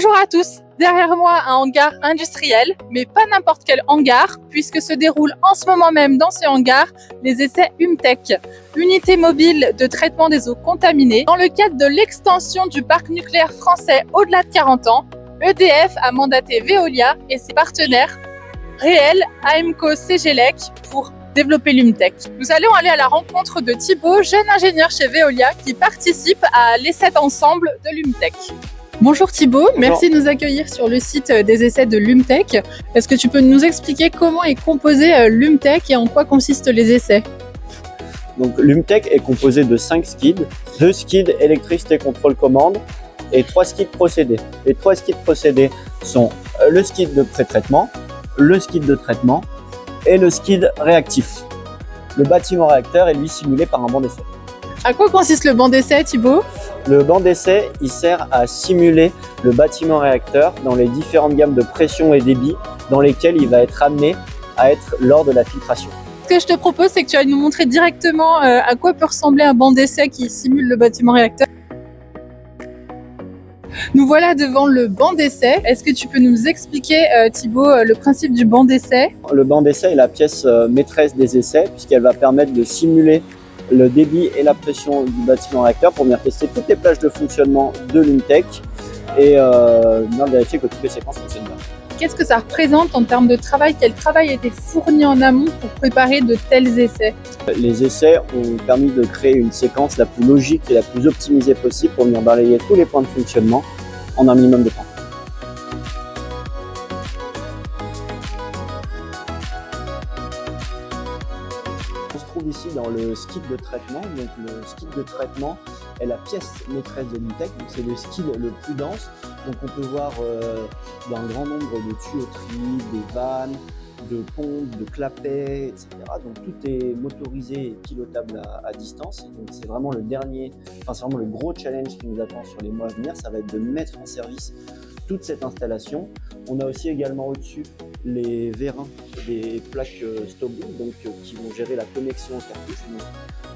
Bonjour à tous, derrière moi un hangar industriel, mais pas n'importe quel hangar, puisque se déroulent en ce moment même dans ce hangar les essais UMTech, unité mobile de traitement des eaux contaminées. Dans le cadre de l'extension du parc nucléaire français au-delà de 40 ans, EDF a mandaté Veolia et ses partenaires Reel, AMCO, CGLEC pour développer l'UMTech. Nous allons aller à la rencontre de Thibaut, jeune ingénieur chez Veolia qui participe à l'essai d'ensemble de l'UMTech. Bonjour Thibaut, merci de nous accueillir sur le site des essais de l'UMTech. Est-ce que tu peux nous expliquer comment est composé l'UMTech et en quoi consistent les essais? Donc l'UMTech est composé de 5 skids, 2 skids électricité contrôle commande et 3 skids procédés. Les 3 skids procédés sont le skid de pré-traitement, le skid de traitement et le skid réactif. Le bâtiment réacteur est lui simulé par un banc d'essai. À quoi consiste le banc d'essai, Thibaut? Le banc d'essai, il sert à simuler le bâtiment réacteur dans les différentes gammes de pression et débit dans lesquelles il va être amené à être lors de la filtration. Ce que je te propose, c'est que tu vas nous montrer directement à quoi peut ressembler un banc d'essai qui simule le bâtiment réacteur. Nous voilà devant le banc d'essai. Est-ce que tu peux nous expliquer, Thibaut, le principe du banc d'essai? Le banc d'essai est la pièce maîtresse des essais puisqu'elle va permettre de simuler le débit et la pression du bâtiment réacteur pour venir tester toutes les plages de fonctionnement de l'UMTech et venir vérifier que toutes les séquences fonctionnent bien. Qu'est-ce que ça représente en termes de travail? Quel travail a été fourni en amont pour préparer de tels essais? Les essais ont permis de créer une séquence la plus logique et la plus optimisée possible pour venir balayer tous les points de fonctionnement en un minimum de temps. On se trouve ici dans le skid de traitement. Donc le skid de traitement est la pièce maîtresse de l'UMTech. C'est le skid le plus dense. Donc on peut voir un grand nombre de tuyauteries, de vannes, de pompes, de clapets, etc. Donc tout est motorisé et pilotable à distance. Donc c'est vraiment le c'est vraiment le gros challenge qui nous attend sur les mois à venir. Ça va être de mettre en service toute cette installation. On a aussi également au-dessus les vérins des plaques Stobin, donc qui vont gérer la connexion aux cartouches. Donc,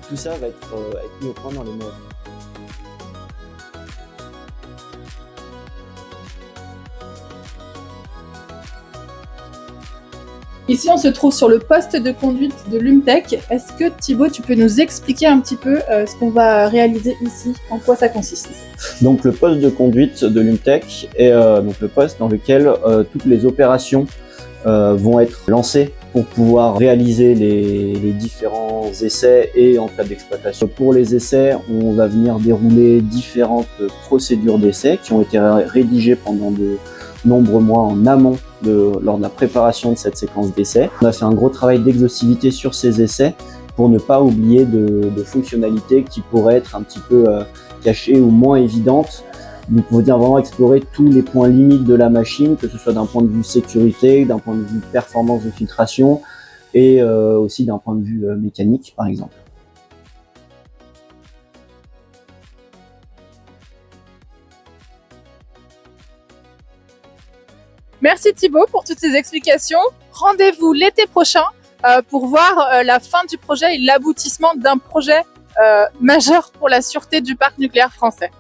tout ça va être mis au point dans les mois à venir. Ici, on se trouve sur le poste de conduite de l'UMTech. Est-ce que Thibaut, tu peux nous expliquer un petit peu ce qu'on va réaliser ici, en quoi ça consiste? Donc le poste de conduite de l'UMTech est donc le poste dans lequel toutes les opérations vont être lancées pour pouvoir réaliser les différents essais et en cas d'exploitation. Pour les essais, on va venir dérouler différentes procédures d'essais qui ont été rédigées pendant de nombreux mois en amont lors de la préparation de cette séquence d'essais. On a fait un gros travail d'exhaustivité sur ces essais pour ne pas oublier de fonctionnalités qui pourraient être un petit peu cachées ou moins évidentes. Donc on veut dire vraiment explorer tous les points limites de la machine, que ce soit d'un point de vue sécurité, d'un point de vue performance de filtration et aussi d'un point de vue mécanique par exemple. Merci Thibaut pour toutes ces explications. Rendez-vous l'été prochain pour voir la fin du projet et l'aboutissement d'un projet majeur pour la sûreté du parc nucléaire français.